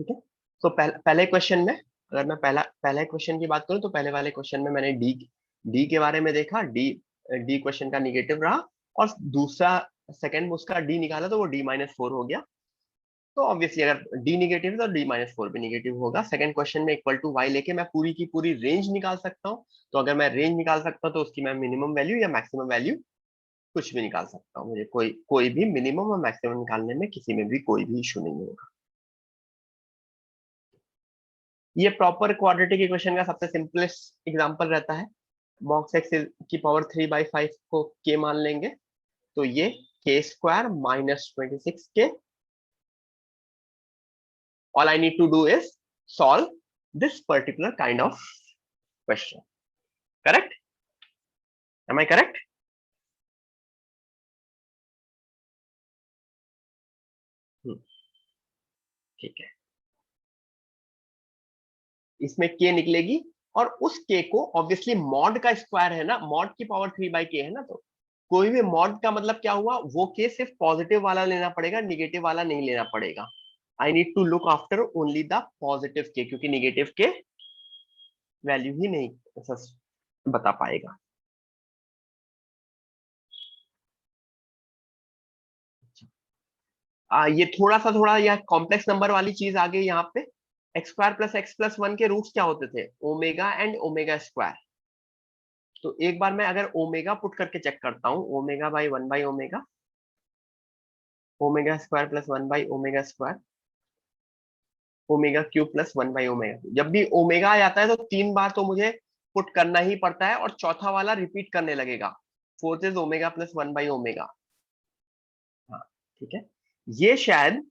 ठीक है। तो पहले क्वेश्चन में, अगर मैं पहले क्वेश्चन की बात करूं तो पहले वाले क्वेश्चन में मैंने डी के बारे में देखा, डी क्वेश्चन का निगेटिव रहा, और दूसरा सेकंड उसका डी निकाला तो वो D-4 हो गया। तो ऑब्वियसली अगर डी निगेटिव है तो D-4 भी निगेटिव होगा। सेकंड क्वेश्चन में इक्वल टू वाई लेके मैं पूरी की पूरी रेंज निकाल सकता हूँ। तो अगर मैं रेंज निकाल सकता हूँ तो उसकी मैं मिनिमम वैल्यू या मैक्सिमम वैल्यू कुछ भी निकाल सकता हूँ। मुझे कोई कोई भी मिनिमम और मैक्सिमम निकालने में किसी में भी कोई भी इशू नहीं होगा। ये प्रॉपर क्वाड्रेटिक इक्वेशन का सबसे सिंपलेस्ट एग्जांपल रहता है। बॉक्स एक्स की पावर 3/5 को के मान लेंगे तो ये k² - 26k। all I need to do is solve this particular kind of question. Correct? Am I correct? ठीक है। इसमें k निकलेगी और उस k को ऑब्वियसली मॉड का स्क्वायर है ना, मॉड की पावर 3/k है ना, तो कोई भी मॉड का मतलब क्या हुआ, वो k सिर्फ पॉजिटिव वाला लेना पड़ेगा, निगेटिव वाला नहीं लेना पड़ेगा। I need to look after only the positive k, क्योंकि निगेटिव के वैल्यू ही नहीं बता पाएगा। ये थोड़ा यह कॉम्प्लेक्स नंबर वाली चीज आ गई यहाँ पे। x² + x+1 के रूट्स क्या होते थे, ओमेगा एंड ओमेगा स्क्वायर। तो एक बार मैं अगर ओमेगा पुट करके चेक करता हूँ, ओमेगा/1/ओमेगा, ओमेगा² + 1/ओमेगा², ओमेगा³ + 1/ओमेगा। जब भी ओमेगा आ जाता है तो 3 बार तो मुझे पुट करना ही पड़ता है और चौथा वाला रिपीट करने लगेगा, फोर्थ इज ओमेगा + 1/ओमेगा। हाँ ठीक है। ये शायद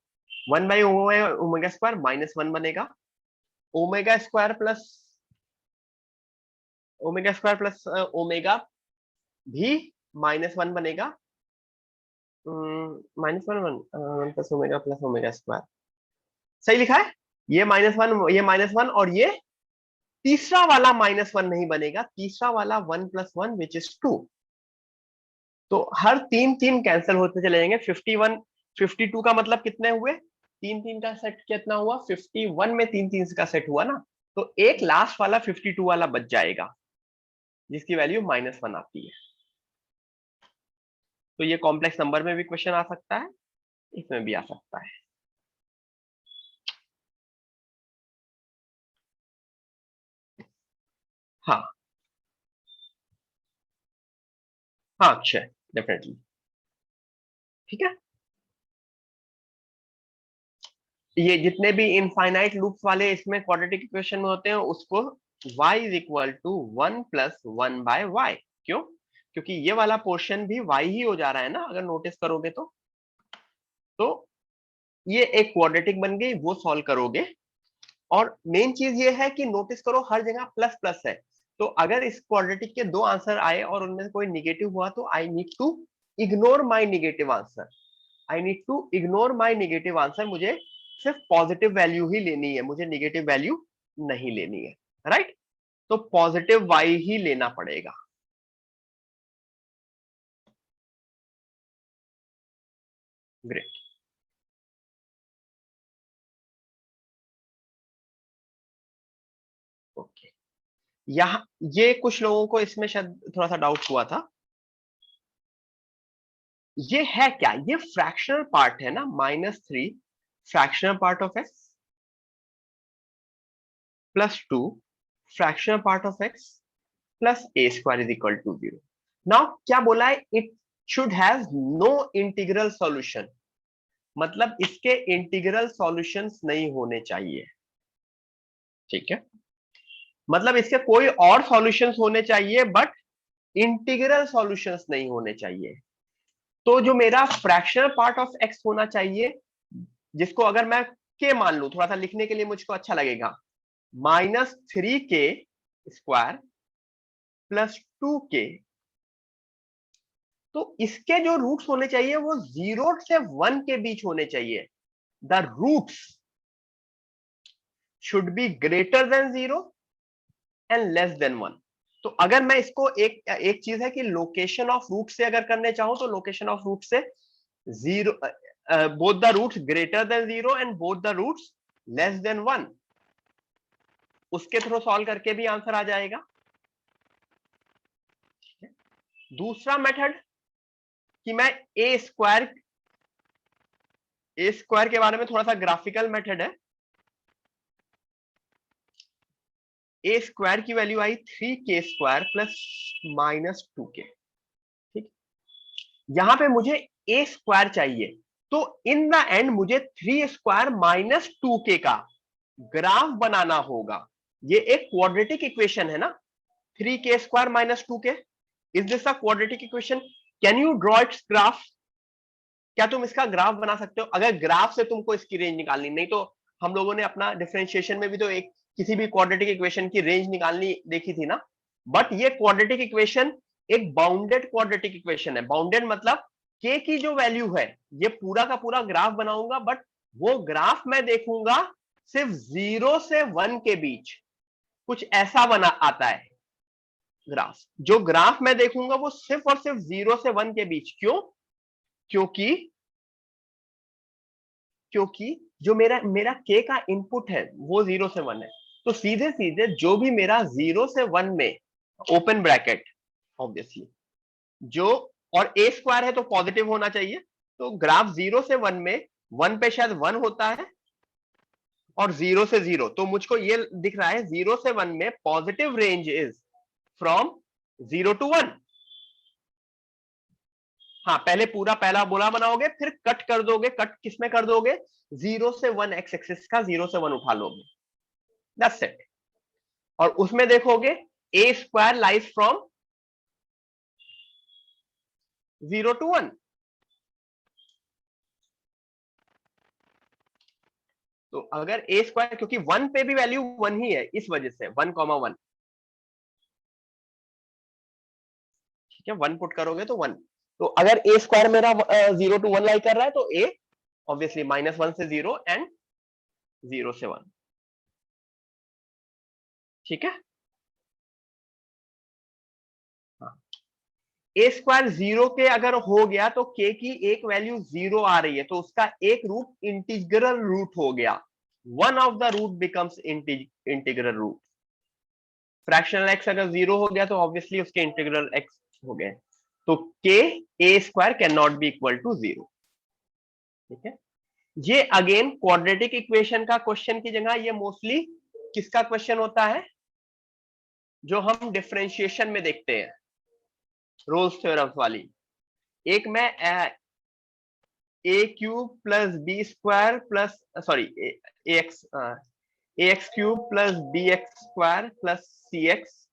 1/ओमेगा² -1 बनेगा, ओमेगा² + ओमेगा भी -1 बनेगा, -1 सही लिखा है। ये -1, ये -1, और ये तीसरा वाला -1 नहीं बनेगा, तीसरा वाला 1 + 1 विच इज 2। तो हर 3 कैंसिल होते चले जाएंगे। 51 52 का मतलब कितने हुए, 3 का सेट कितना हुआ, 51 में 3 का सेट हुआ ना, तो एक लास्ट वाला 52 वाला बच जाएगा जिसकी वैल्यू -1 आती है। तो ये कॉम्प्लेक्स नंबर में भी क्वेश्चन आ सकता है, इसमें भी आ सकता है। हाँ हाँ अक्षय, डेफिनेटली। ठीक है। ये जितने भी इनफाइनाइट लूप्स वाले इसमें क्वाड्रेटिक इक्वेशन में होते हैं उसको y = 1 + 1/y। क्यों? क्योंकि ये वाला पोर्शन भी y ही हो जा रहा है ना, अगर नोटिस करोगे तो ये एक क्वाड्रेटिक बन गई, वो सॉल्व करोगे। और मेन चीज ये है कि नोटिस करो हर जगह प्लस प्लस है। तो अगर इस क्वाड्रेटिक के 2 आंसर आए और उनमें से कोई निगेटिव हुआ तो I need to ignore my negative answer. I need to ignore my negative answer. मुझे सिर्फ पॉजिटिव वैल्यू ही लेनी है, मुझे निगेटिव वैल्यू नहीं लेनी है। राइट? तो पॉजिटिव वाई ही लेना पड़ेगा। ग्रेट। ओके। यहाँ ये कुछ लोगों को इसमें शायद थोड़ा सा डाउट हुआ था, ये है क्या, ये फ्रैक्शनल पार्ट है ना, -3 fractional part of x +2 fractional part of x plus a² = 0। Now क्या बोला है, it should have no integral solution, मतलब इसके इंटीग्रल सॉल्यूशंस नहीं होने चाहिए। ठीक है, मतलब इसके कोई और सॉल्यूशंस होने चाहिए बट इंटीग्रल सॉल्यूशंस नहीं होने चाहिए। तो जो मेरा फ्रैक्शनल पार्ट ऑफ x होना चाहिए, जिसको अगर मैं k मान लू, थोड़ा सा लिखने के लिए मुझको अच्छा लगेगा, -3k² + 2k। तो इसके जो रूट्स होने चाहिए वो 0 से 1 के बीच होने चाहिए। The roots should be greater than 0 and less than 1। तो अगर मैं इसको एक चीज है कि लोकेशन ऑफ रूट से अगर करने चाहूं तो लोकेशन ऑफ रूट से 0, both the roots greater than 0 and both the roots less than 1, उसके थ्रू सॉल्व करके भी आंसर आ जाएगा। दूसरा मेथड कि मैं ए स्क्वायर के बारे में थोड़ा सा ग्राफिकल मेथड है। ए स्क्वायर की वैल्यू आई 3k² प्लस -2k। ठीक, यहां पे मुझे ए स्क्वायर चाहिए, तो इन द एंड मुझे 3² - 2k का ग्राफ बनाना होगा। ये एक क्वाड्रेटिक इक्वेशन है ना, 3k² - 2k। Is this a quadratic equation? Can you draw it's graph? क्या तुम इसका ग्राफ बना सकते हो? अगर ग्राफ से तुमको इसकी रेंज निकालनी, नहीं तो हम लोगों ने अपना डिफरेंशिएशन में भी तो एक किसी भी क्वाड्रेटिक इक्वेशन की रेंज निकालनी देखी थी ना। बट ये क्वाड्रेटिक इक्वेशन एक बाउंडेड क्वाड्रेटिक इक्वेशन है। बाउंडेड मतलब के की जो वैल्यू है, ये पूरा का पूरा ग्राफ बनाऊंगा, बट वो ग्राफ मैं देखूंगा सिर्फ 0 से 1 के बीच, कुछ ऐसा बना आता है ग्राफ। जो ग्राफ मैं देखूंगा वो सिर्फ और सिर्फ 0 से 1 के बीच। क्यों? क्योंकि क्योंकि जो मेरा मेरा के का इनपुट है वो 0 से 1 है, तो सीधे सीधे जो भी मेरा 0 से 1 में, ओपन ब्रैकेट ऑब्वियसली, जो, और ए स्क्वायर है तो पॉजिटिव होना चाहिए, तो ग्राफ 0 से 1 में 1 पे शायद 1 होता है और 0 से 0, तो मुझको ये दिख रहा है 0 से 1 में positive range is from 0 to 1। हाँ, पहले पूरा पहला बोला बनाओगे, फिर कट कर दोगे। कट किसमें कर दोगे? 0 से 1 एक्स एक्सिस का 0 से 1 उठा लोगे, दैट्स इट। और उसमें देखोगे ए स्क्वायर लाइज फ्रॉम 0 to 1। तो अगर ए स्क्वायर, क्योंकि 1 पे भी वैल्यू 1 ही है, इस वजह से 1,1, ठीक है, 1 पुट करोगे तो 1। तो अगर ए स्क्वायर मेरा 0 to 1 लाई कर रहा है, तो ए ऑब्वियसली -1 से 0 एंड 0 से 1, ठीक है। ए स्क्वायर 0 के अगर हो गया तो के की एक वैल्यू 0 आ रही है, तो उसका एक रूट इंटीग्रल रूट हो गया। One of the root becomes integral root. Fractional X अगर 0 हो गया तो ऑब्वियसली उसके इंटीग्रल एक्स हो गए, तो के A square can not be equal to 0, ठीक है। ये अगेन क्वाड्रेटिक इक्वेशन का क्वेश्चन की जगह ये मोस्टली किसका क्वेश्चन होता है? जो हम डिफरेंशिएशन में देखते हैं, रोल्स थ्योरम वाली। एक में A cube plus B square plus, sorry, A X cube plus B X square plus C X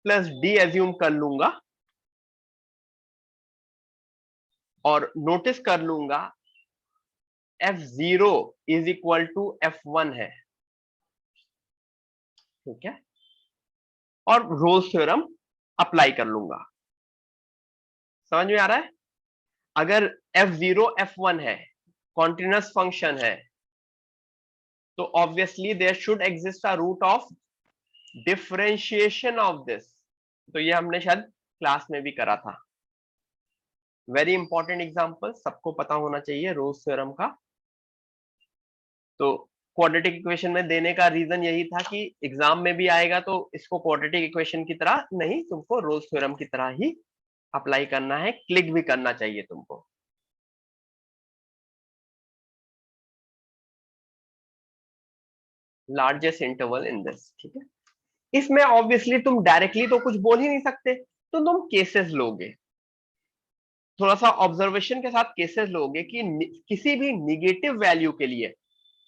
plus D assume कर लूंगा और नोटिस कर लूंगा f0 is equal to f1 है, ठीक है, और रोल्स थ्योरम अप्लाई कर लूंगा। समझ में आ रहा है? अगर f0 f1 है, कॉन्टिन्यूअस फंक्शन है, तो obviously there should exist a root of differentiation of this. तो ये हमने शायद क्लास में भी करा था। वेरी इंपॉर्टेंट एग्जांपल, सबको पता होना चाहिए रोल्स थ्योरम का। तो क्वाड्रेटिक इक्वेशन में देने का रीजन यही था कि एग्जाम में भी आएगा तो इसको क्वाड्रेटिक इक्वेशन की तरह नहीं, तुमको रोल्स थ्योरम की तरह ही अप्लाई करना है, क्लिक भी करना चाहिए तुमको। लार्जेस्ट इंटरवल इन दिस, ठीक है। इसमें ऑब्वियसली तुम डायरेक्टली तो कुछ बोल ही नहीं सकते, तो तुम केसेस लोगे, थोड़ा सा ऑब्जर्वेशन के साथ केसेस लोगे कि किसी भी निगेटिव वैल्यू के लिए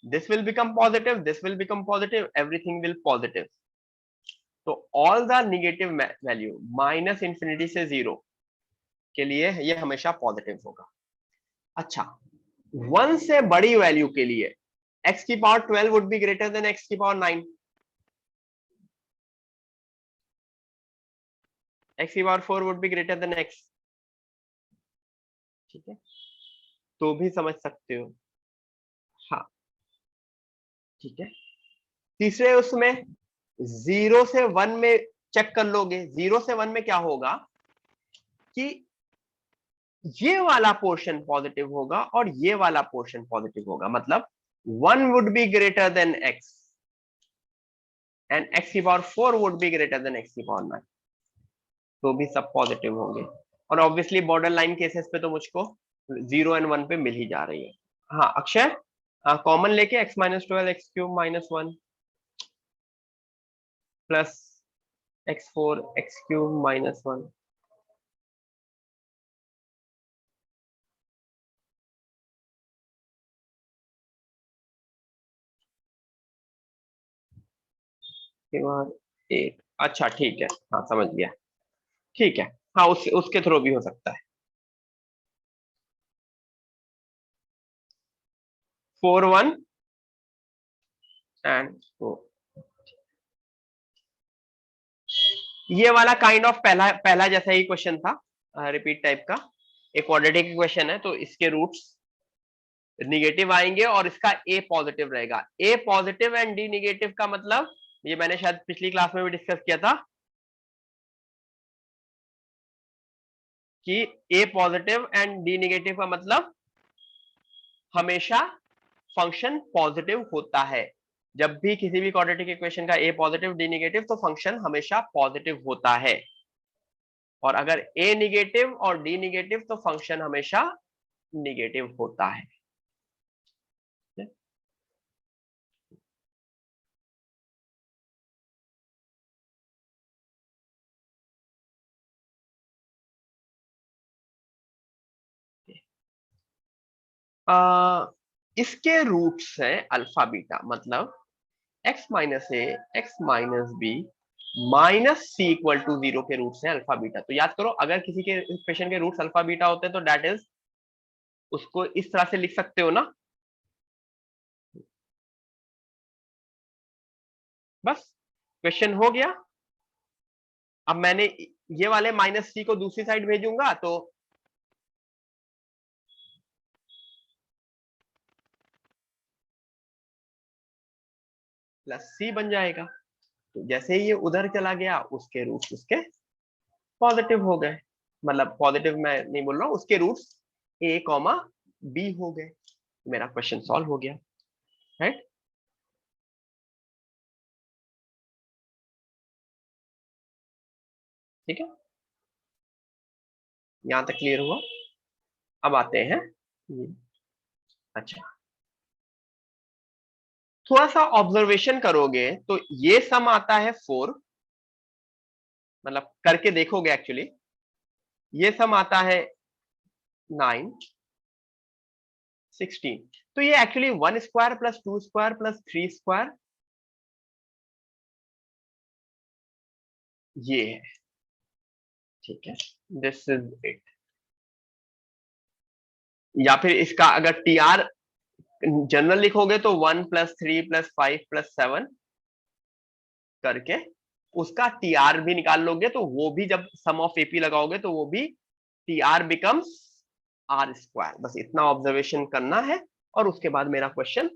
this will become positive, this will become positive, everything will positive। तो all the negative value minus infinity से 0 के लिए ये हमेशा पॉजिटिव होगा। अच्छा, 1 से बड़ी वैल्यू के लिए x की power 12 would be greater than x की पावर 9, x की power 4 would be greater than x, ठीक है, तो भी समझ सकते हो। हाँ, ठीक है। तीसरे उसमें 0 से 1 में चेक कर लोगे। 0 से 1 में क्या होगा कि ये वाला पोर्शन पॉजिटिव होगा और ये वाला पोर्शन पॉजिटिव होगा, मतलब 1 would be greater than x and x की power 4 would be greater than x की पावर 9, तो भी सब पॉजिटिव होंगे। और ऑब्वियसली बॉर्डर लाइन केसेस पे तो मुझको 0 एंड 1 पे मिल ही जा रही है। हाँ अक्षय, कॉमन लेके x minus 12 x cube minus 1 plus x4 x cube minus 1, के बाद 8। अच्छा ठीक है, हाँ समझ गया, ठीक है। हाँ उसके थ्रू भी हो सकता है। 4 1 एंड 4, ये वाला काइंड ऑफ पहला पहला जैसा ही क्वेश्चन था, रिपीट टाइप का। एक क्वाड्रेटिक क्वेश्चन है तो इसके रूट्स निगेटिव आएंगे और इसका ए पॉजिटिव रहेगा। ए पॉजिटिव एंड डी निगेटिव का मतलब, ये मैंने शायद पिछली क्लास में भी डिस्कस किया था कि ए पॉजिटिव एंड डी निगेटिव का मतलब हमेशा फंक्शन पॉजिटिव होता है। जब भी किसी भी क्वाड्रेटिक इक्वेशन का ए पॉजिटिव डी निगेटिव तो फंक्शन हमेशा पॉजिटिव होता है, और अगर ए निगेटिव और डी निगेटिव तो फंक्शन हमेशा निगेटिव होता है। इसके रूट्स है अल्फा बीटा, मतलब x minus A X minus B minus C equal to 0 के रूट्स हैं अल्फा बीटा। तो याद करो, अगर किसी के इक्वेशन के रूट्स अल्फा बीटा होते हैं तो दैट इज, उसको इस तरह से लिख सकते हो ना, बस क्वेश्चन हो गया। अब मैंने ये वाले माइनस सी को दूसरी साइड भेजूंगा तो प्लस सी बन जाएगा। तो जैसे ही ये उधर चला गया उसके रूट्स उसके पॉजिटिव हो गए, मतलब पॉजिटिव मैं नहीं बोल रहा हूं, उसके रूट्स ए कॉमा बी हो गए। मेरा क्वेश्चन सॉल्व हो गया, राइट। ठीक है, यहां तक क्लियर हुआ। अब आते हैं अच्छा, थोड़ा सा ऑब्जर्वेशन करोगे तो ये सम आता है 4, मतलब करके देखोगे एक्चुअली, ये सम आता है 9 16, तो ये actually 1 square plus 2 square plus 3 square ये है, ठीक है, दिस इज इट। या फिर इसका अगर टी आर जनरल लिखोगे तो 1 प्लस 3 प्लस 5 प्लस 7 करके उसका टी आर भी निकाल लोगे, तो वो भी जब सम ऑफ एपी लगाओगे तो वो भी T R becomes R square. बस इतना ऑब्जर्वेशन करना है और उसके बाद मेरा क्वेश्चन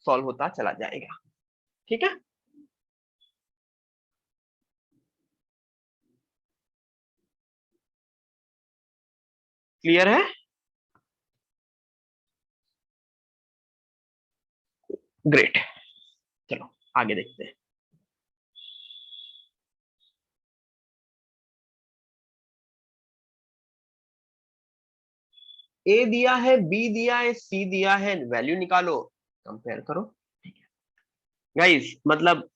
सॉल्व होता चला जाएगा, ठीक है। क्लियर है, ग्रेट। चलो आगे देखते हैं। ए दिया है, बी दिया है, सी दिया है, वैल्यू निकालो, कंपेयर करो। गाइस मतलब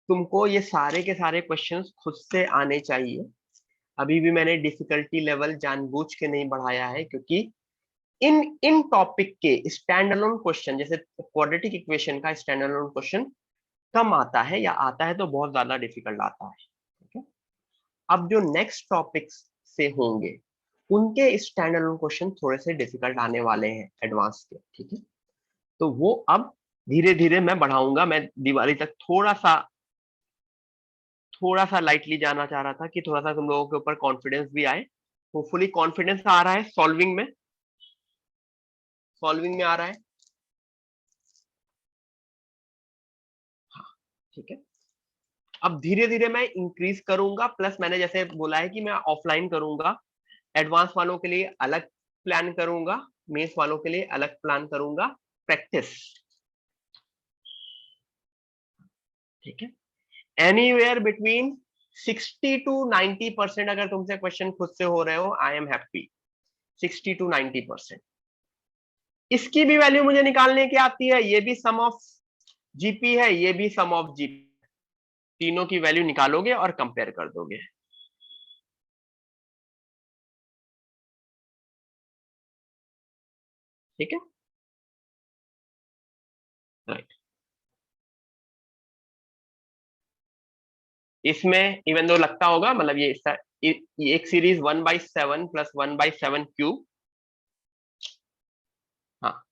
तुमको ये सारे के सारे क्वेश्चंस खुद से आने चाहिए। अभी भी मैंने डिफिकल्टी लेवल जानबूझ के नहीं बढ़ाया है, क्योंकि इन इन टॉपिक के स्टैंड अलोन क्वेश्चन, जैसे क्वाड्रेटिक इक्वेशन का स्टैंड अलोन क्वेश्चन कम आता है, या आता है तो बहुत ज्यादा डिफिकल्ट आता है, ठीक है। अब जो नेक्स्ट टॉपिक्स से होंगे उनके स्टैंड अलोन क्वेश्चन थोड़े से डिफिकल्ट आने वाले हैं, एडवांस के, ठीक है। तो वो अब धीरे धीरे मैं बढ़ाऊंगा। मैं दिवाली तक थोड़ा सा लाइटली जाना चाह रहा था कि थोड़ा सा तुम लोगों के ऊपर कॉन्फिडेंस भी आए। होपफुली कॉन्फिडेंस आ रहा है, सॉल्विंग में आ रहा है, हाँ ठीक है। अब धीरे धीरे मैं इंक्रीज करूंगा, प्लस मैंने जैसे बोला है कि मैं ऑफलाइन करूंगा, एडवांस वालों के लिए अलग प्लान करूंगा, मेंस वालों के लिए अलग प्लान करूंगा प्रैक्टिस, ठीक है। एनीवेयर बिटवीन 60 to 90% अगर तुमसे क्वेश्चन खुद से हो रहे हो, आई एम हैप्पी। 60 to 90%। इसकी भी वैल्यू मुझे निकालने की आती है, ये भी सम ऑफ जीपी है, ये भी सम ऑफ जीपी, तीनों की वैल्यू निकालोगे और कंपेयर कर दोगे। ठीक है, राइट। इसमें इवन दो लगता होगा, मतलब ये एक सीरीज 1/7 प्लस 1/7 क्यूब, हाँ,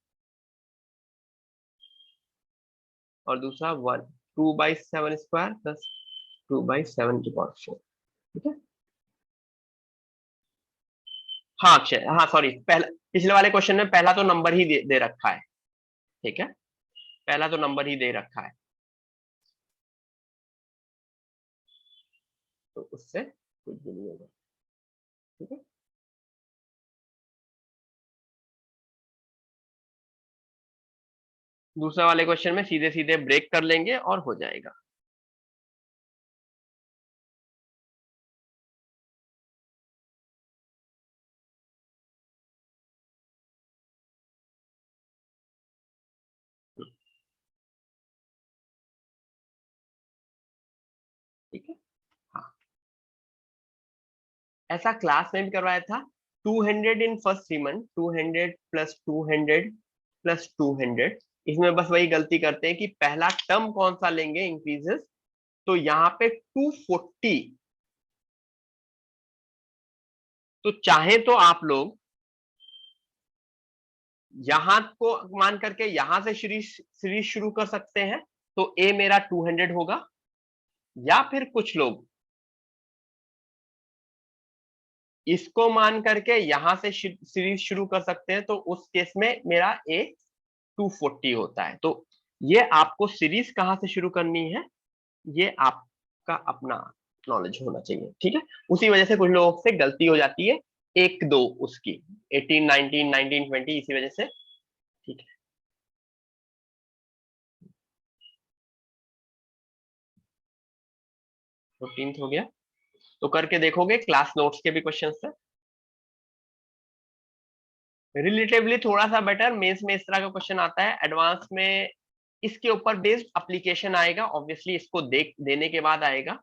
और दूसरा 2/7 स्क्वायर प्लस 2/7 की पावर 4, ठीक है। हाँ अक्षय, हाँ सॉरी, पहला पिछले वाले क्वेश्चन में पहला तो नंबर ही दे रखा है, ठीक है, पहला तो नंबर ही दे रखा है, तो उससे कुछ भी नहीं होगा, ठीक है। दूसरा वाले क्वेश्चन में सीधे सीधे ब्रेक कर लेंगे और हो जाएगा। ठीक है, हाँ, ऐसा क्लास में भी करवाया था। 200 in first 3 month, 200 plus 200 plus 200। इसमें बस वही गलती करते हैं कि पहला टर्म कौन सा लेंगे इंक्रीजेस, तो यहाँ पे 240, तो चाहे तो आप लोग यहां को मान करके यहां से सीरीज शुरू कर सकते हैं, तो ए मेरा 200 होगा, या फिर कुछ लोग इसको मान करके यहां से सीरीज शुरू कर सकते हैं, तो उस केस में मेरा ए 240 होता है। तो ये आपको सीरीज कहां से शुरू करनी है, ये आपका अपना नॉलेज होना चाहिए, ठीक है। उसी वजह से कुछ लोगों से गलती हो जाती है, एक दो उसकी 18 19 19 20, इसी वजह से, ठीक है। 14th हो गया, तो करके देखोगे, क्लास नोट्स के भी क्वेश्चन है, रिलेटिवली थोड़ा सा बेटर। मेंस में इस तरह का क्वेश्चन आता है, एडवांस में इसके ऊपर बेस्ड एप्लीकेशन आएगा, ऑब्वियसली इसको देने के बाद आएगा।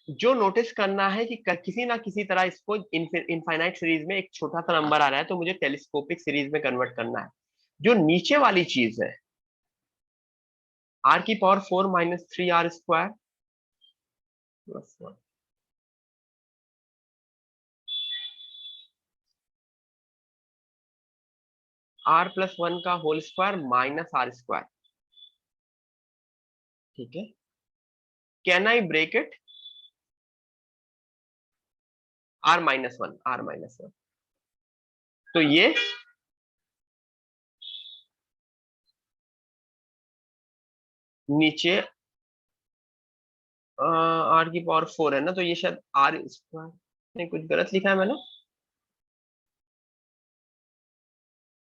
जो नोटिस करना है कि किसी ना किसी तरह इसको इनफाइनाइट सीरीज में एक छोटा सा नंबर आ रहा है, तो मुझे टेलीस्कोपिक सीरीज में कन्वर्ट करना है। जो नीचे वाली चीज है, r⁴ minus 3r² plus 1, r+1 का होल स्क्वायर माइनस r², ठीक है। Can I break it, r-1, तो ये नीचे r⁴ है ना, तो ये शायद r², नहीं कुछ गलत लिखा है मैंने,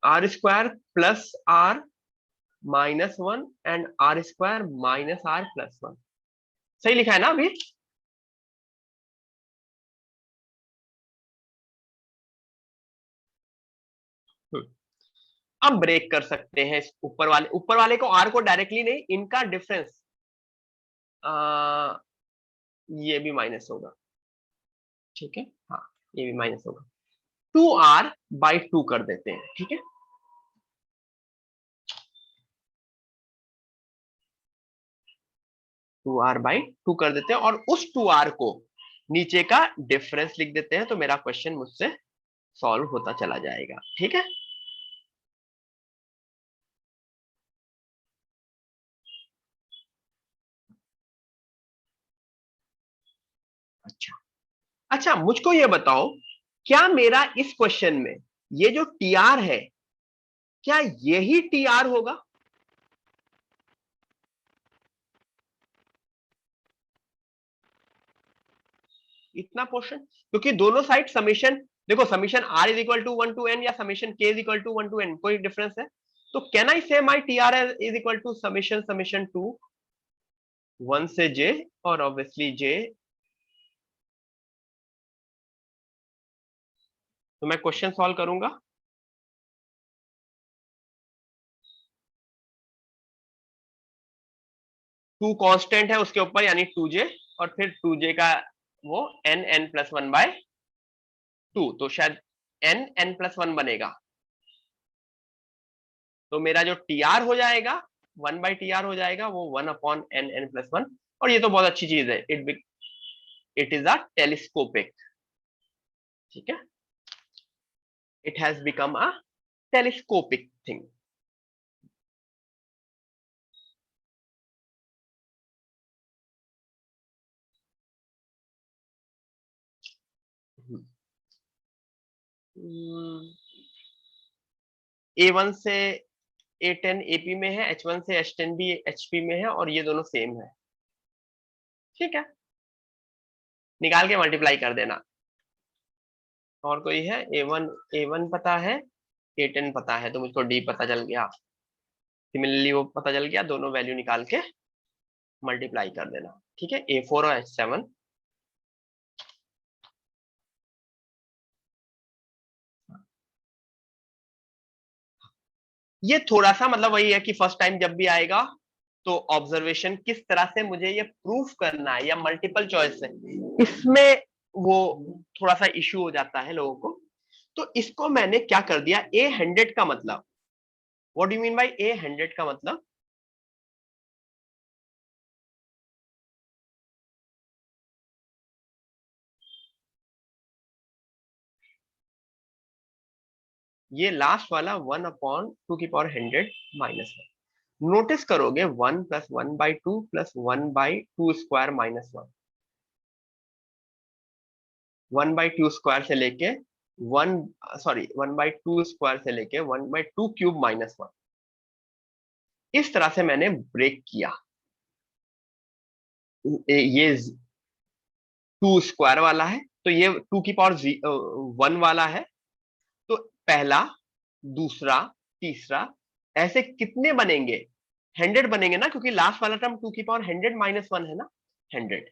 r² plus r-1 and r² minus r+1, सही लिखा है ना अभी। अब ब्रेक कर सकते हैं इस ऊपर वाले को, r को डायरेक्टली नहीं, इनका डिफरेंस ये भी माइनस होगा, ठीक है, हाँ, ये भी माइनस होगा, 2r/2 कर देते हैं, ठीक है। 2r/2 कर देते हैं, और उस 2r को नीचे का डिफरेंस लिख देते हैं, तो मेरा क्वेश्चन मुझसे सॉल्व होता चला जाएगा, ठीक है। अच्छा, अच्छा, मुझको ये बताओ, क्या मेरा इस क्वेश्चन में ये जो टीआर है, क्या यही टीआर होगा? इतना पोर्शन, क्योंकि दोनों साइड समेशन, देखो summation r is equal to 1 to n या summation k is equal to 1 to n, कोई डिफरेंस है? तो can I say my T R is equal to summation summation to 1 से j, और obviously j। तो मैं question solve करूंगा। Two constant है उसके ऊपर यानी 2j, और फिर 2j का वो n प्लस 1/2, तो शायद n प्लस 1 बनेगा। तो मेरा जो टीआर हो जाएगा 1/TR हो जाएगा, वो 1/n+1। और ये तो बहुत अच्छी चीज है, इट इज अ टेलीस्कोपिक, ठीक है, it has become a telescopic thing. A1 से A10 AP में है, H1 से H10 भी HP में है, और ये दोनों सेम है, ठीक है, निकाल के मल्टीप्लाई कर देना। और कोई है? A1 पता है, A10 पता है, तो मुझको D पता चल गया, सिमिलरली वो पता चल गया, दोनों वैल्यू निकाल के मल्टीप्लाई कर देना, ठीक है। A4 और H7, ये थोड़ा सा मतलब वही है कि फर्स्ट टाइम जब भी आएगा तो ऑब्जर्वेशन किस तरह से मुझे ये प्रूफ करना है, या मल्टीपल चॉइस है, इसमें वो थोड़ा सा इश्यू हो जाता है लोगों को। तो इसको मैंने क्या कर दिया, A100 का मतलब, what do you mean by A100 का मतलब? ये लास्ट वाला 1/2^100 नोटिस करोगे, 1 + 1/2 + 1/2² -1 1/2² से लेके 1/2² से लेके 1/2³ -1, इस तरह से मैंने ब्रेक किया। ये 2² वाला है, तो ये 2^1 वाला है, तो पहला, दूसरा, तीसरा, ऐसे कितने बनेंगे? 100 बनेंगे ना, क्योंकि लास्ट वाला टर्म 2^100 -1 है ना, 100।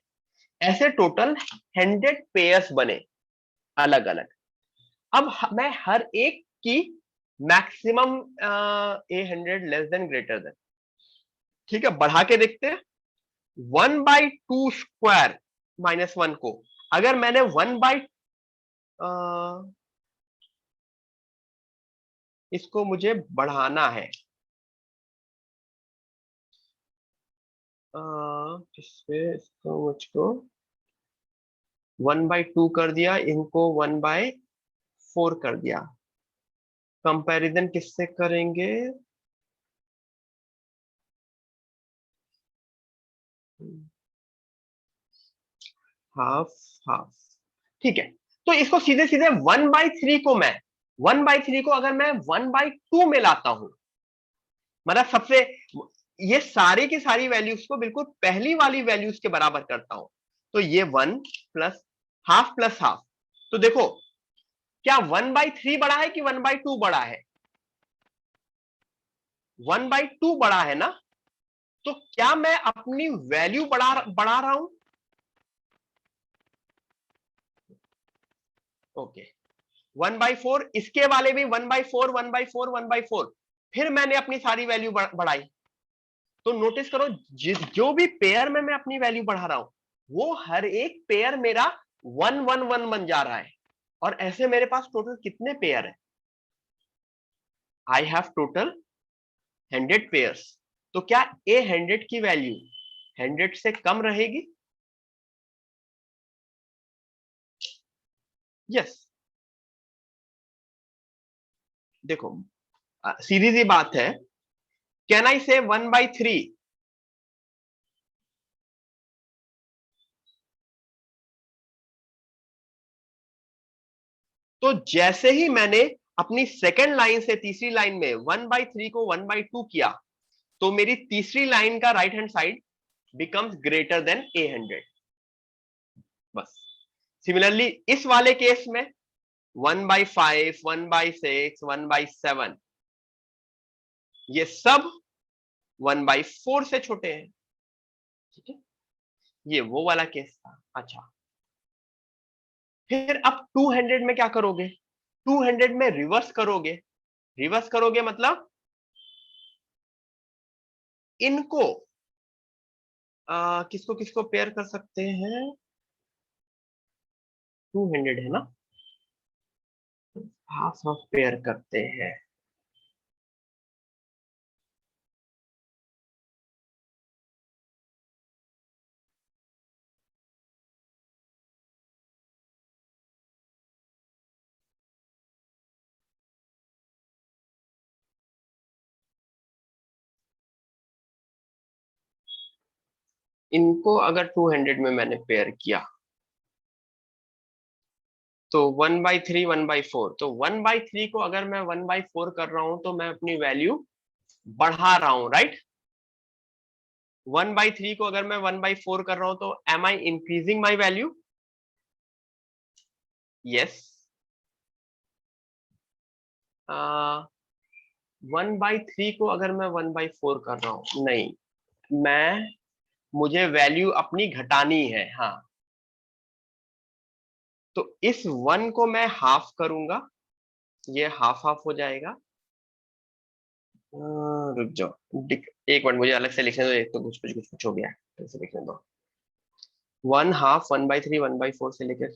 ऐसे टोटल 100 पेयर्स बने अलग अलग। अब मैं हर एक की मैक्सिमम A100 < ठीक है, बढ़ा के देखते हैं। 1/2² -1 को अगर मैंने 1 इसको मुझे बढ़ाना है, इसको मुझको 1/2 कर दिया, इनको 1/4 कर दिया। कंपैरिजन किससे करेंगे? हाफ हाफ, ठीक है। तो इसको सीधे सीधे 1/3 को मैं 1/3 को अगर मैं 1/2 में लाता हूं, मतलब सबसे, ये सारी की सारी वैल्यूज को बिल्कुल पहली वाली वैल्यूज के बराबर करता हूं, तो ये 1 प्लस हाफ। तो देखो, क्या 1/3 बड़ा है कि 1/2 बड़ा है? 1/2 बड़ा है ना, तो क्या मैं अपनी वैल्यू बढ़ा रहा हूं? ओके, 1/4, इसके वाले भी 1/4 1/4 1/4, फिर मैंने अपनी सारी वैल्यू बढ़ाई। तो नोटिस करो, जो भी पेयर में मैं अपनी वैल्यू बढ़ा रहा हूं, वो हर एक पेयर मेरा 1 1 1 बन जा रहा है। और ऐसे मेरे पास टोटल कितने पेयर है? I have total 100 pairs. तो क्या A100 की वैल्यू 100 से कम रहेगी? यस। देखो, सीधी सी बात है, कैन आई से 1/3? तो जैसे ही मैंने अपनी सेकेंड लाइन से तीसरी लाइन में 1/3 को 1/2 किया, तो मेरी तीसरी लाइन का right hand side becomes greater than A100। बस सिमिलरली इस वाले केस में 1/5, 1/6, 1/7, ये सब 1/4 से छोटे हैं। ठीक है, ये वो वाला केस था। अच्छा, फिर अब 200 में क्या करोगे? 200 में रिवर्स करोगे। रिवर्स करोगे मतलब इनको किसको किसको पेयर कर सकते हैं? 200 है ना, हाफ हाफ पेयर करते हैं। इनको अगर 200 में मैंने पेयर किया तो 1/3, 1/4, तो 1/3 को अगर मैं 1/4 कर रहा हूं तो मैं अपनी वैल्यू बढ़ा रहा हूं, राइट? 1/3 को अगर मैं 1/4 कर रहा हूं तो am I increasing my value? Yes. 1/3 को अगर मैं 1/4 कर रहा हूं, नहीं, मैं मुझे वैल्यू अपनी घटानी है। हाँ, तो इस 1 को मैं हाफ करूंगा, ये हाफ हाफ हो जाएगा। रुक जाओ, एक मिनट, मुझे अलग से लिखने दो, एक तो कुछ हो गया, फिर से लिखने दो। 1/2, 1/3, 1/4 से लेकर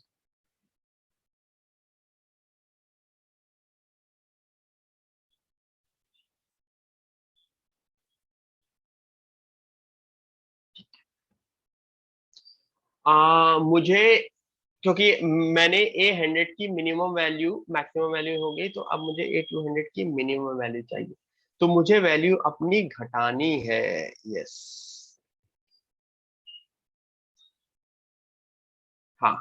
मुझे, क्योंकि मैंने A100 की मिनिमम वैल्यू मैक्सिमम वैल्यू हो गई, तो अब मुझे A200 की मिनिमम वैल्यू चाहिए, तो मुझे वैल्यू अपनी घटानी है। यस। हाँ।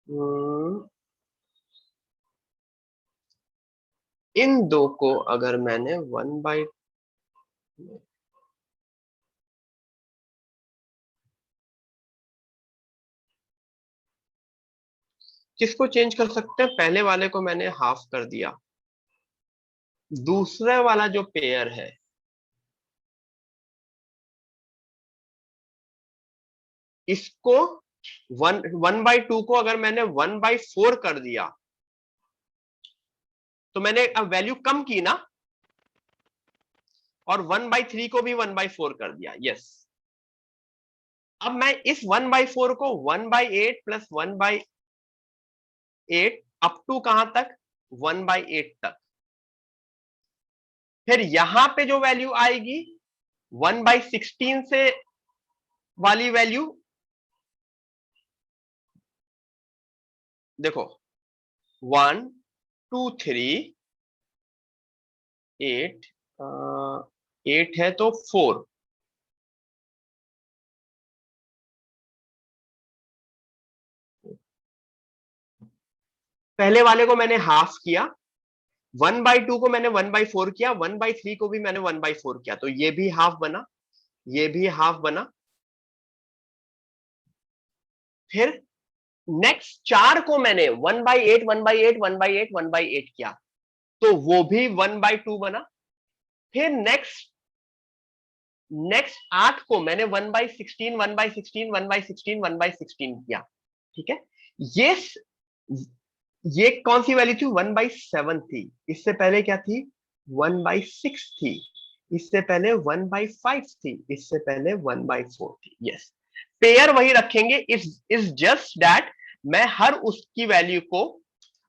हम्म, इन दो को अगर मैंने 1/, किसको चेंज कर सकते हैं? पहले वाले को मैंने हाफ कर दिया, दूसरा वाला जो पेयर है इसको 1/2 को अगर मैंने 1/4 कर दिया तो मैंने अब वैल्यू कम की ना, और 1/3 को भी 1/4 कर दिया। यस। अब मैं इस 1/4 को 1/8 प्लस 1/8 अप टू कहां तक? 1/8 तक। फिर यहां पे जो वैल्यू आएगी 1/16 से वाली वैल्यू, देखो 1, 2, 3, 8, 8 है तो 4, पहले वाले को मैंने हाफ किया, 1/2 को मैंने 1/4 किया, 1/3 को भी मैंने 1/4 किया, तो ये भी हाफ बना, ये भी हाफ बना। फिर नेक्स्ट 4 को मैंने 1/8, 1/8, 1/8, 1/8 किया, तो वो भी 1/2 बना। फिर नेक्स्ट नेक्स्ट 8 को मैंने 1/16, 1/16, 1/16, 1/16 किया। ठीक है, ये ये कौन सी वैल्यू थी? 1/7 थी। इससे पहले क्या थी? 1/6 थी। इससे पहले 1/5 थी। इससे पहले 1/4 थी। यस, पेयर वही रखेंगे। इज जस्ट दैट मैं हर उसकी वैल्यू को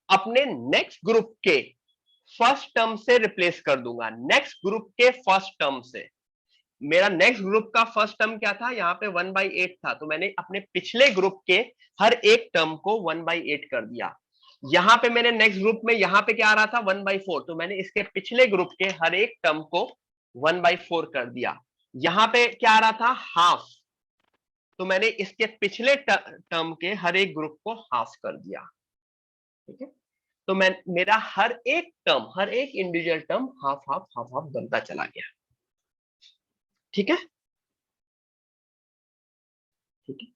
अपने नेक्स्ट ग्रुप के फर्स्ट टर्म से रिप्लेस कर दूंगा। नेक्स्ट ग्रुप के फर्स्ट टर्म से, मेरा नेक्स्ट ग्रुप का फर्स्ट टर्म क्या था? यहाँ पे 1/8 था, तो मैंने अपने पिछले ग्रुप के हर एक टर्म को 1/8 कर दिया। यहाँ पे मैंने नेक्स्ट ग्रुप में, यहाँ पे क्या आ रहा था? 1/4, तो मैंने इसके पिछले ग्रुप के हर एक टर्म को 1/4 कर दिया। यहाँ पे क्या आ रहा था? हाफ, तो मैंने इसके पिछले टर्म के हर एक ग्रुप को हाफ कर दिया। ठीक है, तो मैं मेरा हर एक टर्म, हर एक individual term half half half half बनता चला गया। ठीक है, ठीक है।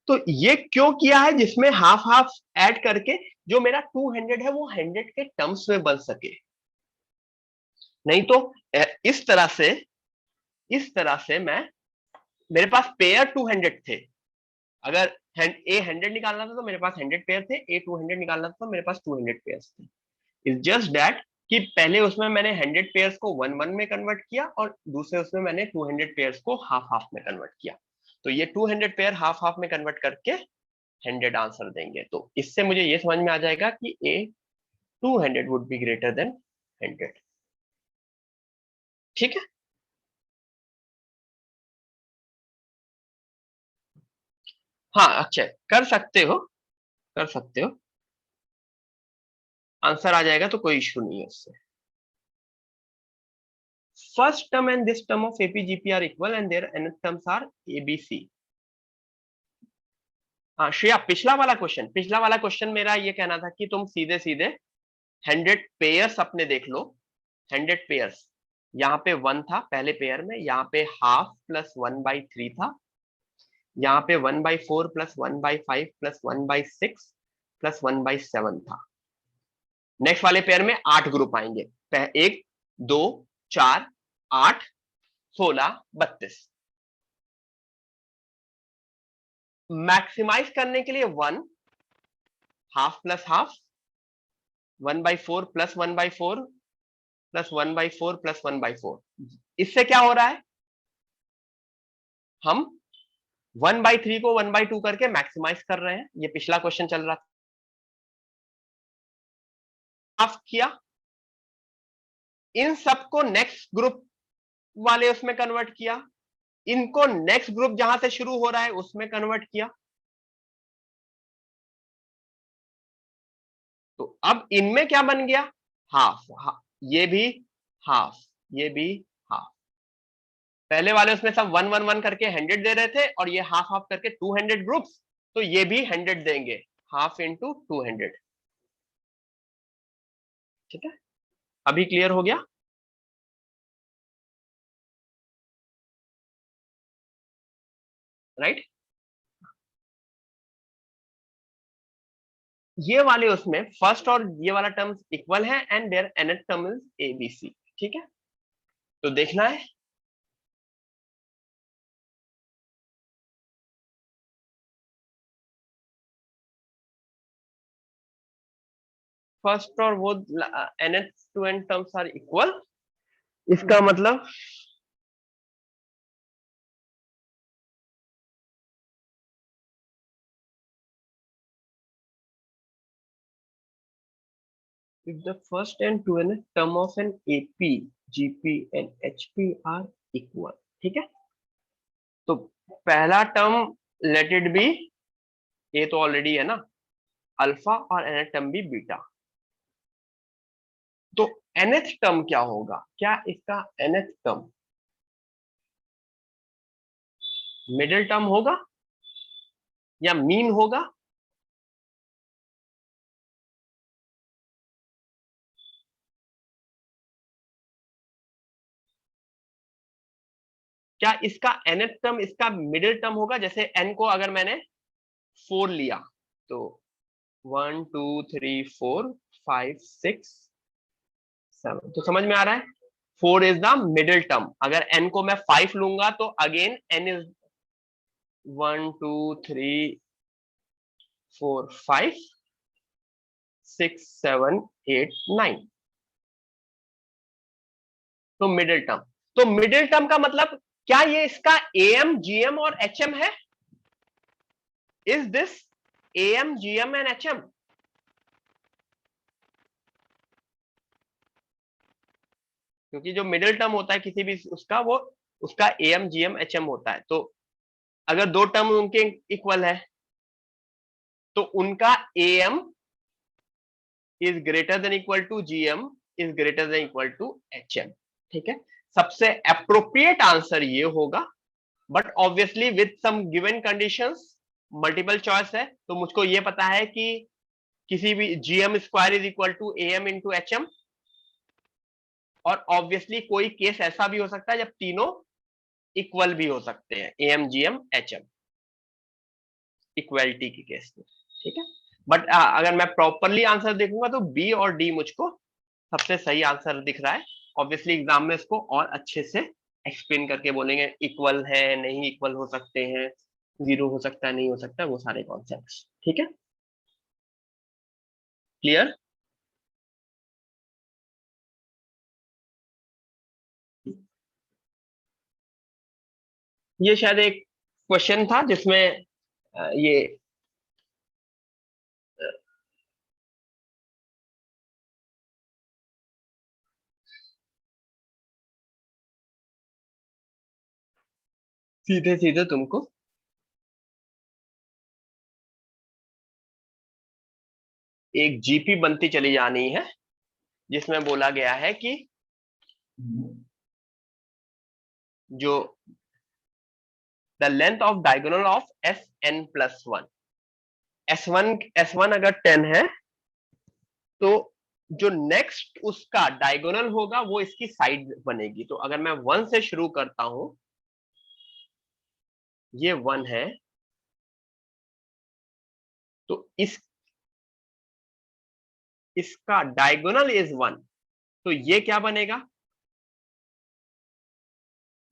तो ये क्यों किया है, जिसमें हाफ हाफ ऐड करके जो मेरा 200 है वो 100 के टर्म्स में बन सके। नहीं तो इस तरह से, मैं, मेरे पास पेयर 200 थे। अगर ए 100 निकालना था तो मेरे पास 100 पेयर थे, ए 200 निकालना था तो मेरे पास 200 पेयर थे। इट्स जस्ट दैट कि पहले उसमें मैंने 100 पेयर्स को 1-1 में कन्वर्ट किया और दूसरे उसमें मैंने 200 पेयर्स को हाफ हाफ में कन्वर्ट किया। तो ये 200 पेयर हाफ हाफ में कन्वर्ट करके 100 आंसर देंगे। तो इससे मुझे ये समझ में आ जाएगा कि ए 200 वुड बी ग्रेटर देन 100। ठीक है। हाँ अच्छा, कर सकते हो, कर सकते हो, आंसर आ जाएगा तो कोई इशू नहीं है उससे। First term and this term of AP GP are equal and their nth terms are ABC. हाँ श्रेया, पिछला वाला क्वेश्चन मेरा ये कहना था कि तुम सीधे सीधे 100 पेयर्स अपने देख लो। 100 पेयर्स, यहाँ पे 1 था पहले पेयर में, यहाँ पे हाफ प्लस 1/3 था, यहाँ पे 1/4 प्लस 1/5 प्लस 1/6 प्लस 1/7 था। नेक्स्ट वाले पेयर में 8 ग्रुप आएंगे, 1 2 4 8 16 32। मैक्सिमाइज करने के लिए 1 half plus half, 1/4 plus 1/4 plus 1/4 plus 1/4। इससे क्या हो रहा है, हम 1/3 को 1/2 करके मैक्सिमाइज कर रहे हैं। ये पिछला क्वेश्चन चल रहा था, हाफ किया, इन सबको नेक्स्ट ग्रुप वाले उसमें कन्वर्ट किया, इनको नेक्स्ट ग्रुप जहां से शुरू हो रहा है उसमें कन्वर्ट किया। तो अब इनमें क्या बन गया, हाफ, ये भी हाफ, ये भी हाफ। पहले वाले उसमें सब 1-1-1 करके 100 दे रहे थे और ये हाफ हाफ करके 200 ग्रुप्स, तो ये भी 100 देंगे, हाफ इंटू 200। ठीक है, अभी क्लियर हो गया। राइट, ये वाले उसमें फर्स्ट और ये वाला टर्म्स इक्वल है and their nth term is ABC. ठीक है, तो देखना है फर्स्ट और वो nth to n terms are equal, इसका मतलब if the first and 2nth term of an AP, GP and HP are equal। ठीक है, तो पहला टर्म लेट इट बी, ए तो ऑलरेडी है ना, अल्फा, और nth टर्म भी बीटा। तो nth टर्म क्या होगा, क्या इसका nth टर्म मिडिल टर्म होगा या मीन होगा? क्या इसका nth टर्म इसका मिडिल टर्म होगा? जैसे n को अगर मैंने 4 लिया तो 1 2 3 4 5 6 7, तो समझ में आ रहा है, 4 इज द मिडिल टर्म। अगर n को मैं 5 लूंगा तो अगेन n इज 1 2 3 4 5 6 7 8 9, तो मिडिल टर्म। तो मिडिल टर्म का मतलब क्या ये इसका एम जीएम और एचएम है? Is this AM GM and HM? क्योंकि जो मिडिल टर्म होता है किसी भी उसका, वो उसका एम जीएम एचएम होता है। तो अगर दो टर्म उनके इक्वल है तो उनका AM is greater than equal to GM is greater than equal to HM. ठीक है, सबसे अप्रोप्रिएट आंसर ये होगा, but obviously with some given conditions, multiple choice है तो मुझको ये पता है कि किसी भी GM square is equal to AM into HM, और ऑब्वियसली कोई केस ऐसा भी हो सकता है जब तीनों इक्वल भी हो सकते हैं, एम जीएम एचएम। इक्वलिटी के केस में, ठीक है। बट अगर मैं प्रॉपरली आंसर देखूंगा तो बी और डी मुझको सबसे सही आंसर दिख रहा है। ऑब्वियसली एग्जाम में इसको और अच्छे से एक्सप्लेन करके बोलेंगे, इक्वल है नहीं इक्वल हो सकते हैं, जीरो हो सकता है नहीं हो सकता, वो सारे कॉन्सेप्ट्स, ठीक है। क्लियर? ये शायद एक क्वेश्चन था जिसमें ये सीधे सीधे तुमको एक जीपी बनती चली जानी है, जिसमें बोला गया है कि जो the length of diagonal of S N plus one, S one अगर 10 है तो जो नेक्स्ट उसका डायगोनल होगा वो इसकी साइड बनेगी। तो अगर मैं 1 से शुरू करता हूं, ये 1 है, तो इसका डायगोनल इज 1, तो ये क्या बनेगा?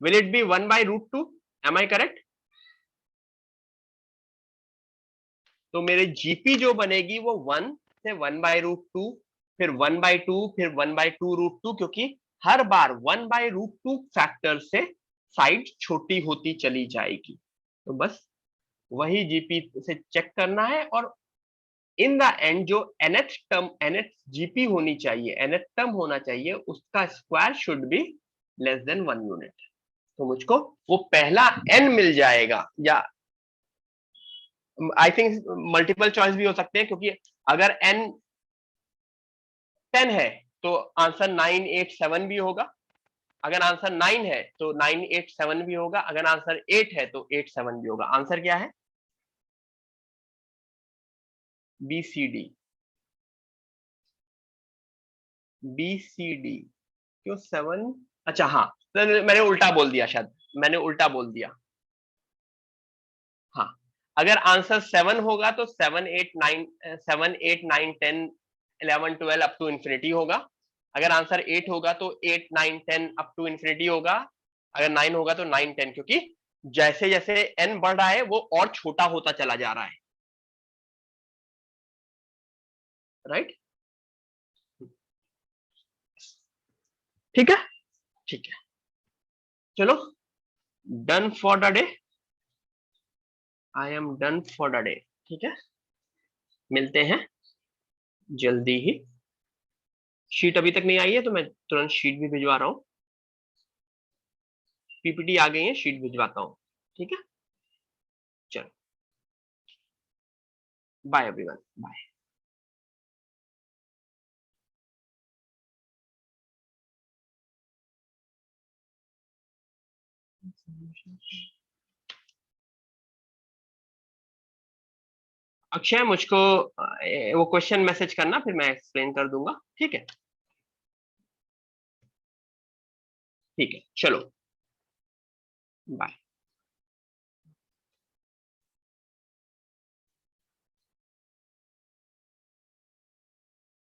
Will it be 1/√2? Am I correct? तो मेरे जीपी जो बनेगी वो 1 से 1/√2, फिर 1/2, फिर 1/2√2, क्योंकि हर बार 1/√2 फैक्टर से साइड छोटी होती चली जाएगी। तो बस वही जीपी से चेक करना है, और इन द एंड जो nth टर्म nth जीपी होनी चाहिए, nth टर्म होना चाहिए, उसका square should be less than 1 unit. तो मुझको वो पहला n मिल जाएगा, या आई थिंक मल्टीपल चॉइस भी हो सकते हैं, क्योंकि अगर n 10 है तो आंसर 987 भी होगा, अगर आंसर 9 है तो 987 भी होगा, अगर आंसर 8 है तो 87 भी होगा। आंसर क्या है? B C D. B C D क्यों 7? अच्छा हाँ, तो मैंने उल्टा बोल दिया, शायद मैंने उल्टा बोल दिया। हाँ, अगर आंसर 7 होगा तो 7, 8, 9, 12 अप टू इंफिनिटी होगा। अगर आंसर 8 होगा तो 8, 9, 10 अप टू इंफिनिटी होगा। अगर 9 होगा तो 9, 10, क्योंकि जैसे जैसे n बढ़ रहा है वो और छोटा होता चला जा रहा है, राइट? ठीक है, ठीक है, चलो, done for the day. I am done for the day. ठीक है, मिलते हैं जल्दी ही। शीट अभी तक नहीं आई है तो मैं तुरंत शीट भी भिजवा रहा हूँ। पीपीटी आ गई है, शीट भिजवाता हूँ। ठीक है, चलो, बाय एवरीवन, बाय। अक्षय, मुझको वो क्वेश्चन मैसेज करना, फिर मैं एक्सप्लेन कर दूंगा। ठीक है, ठीक है, चलो, बाय।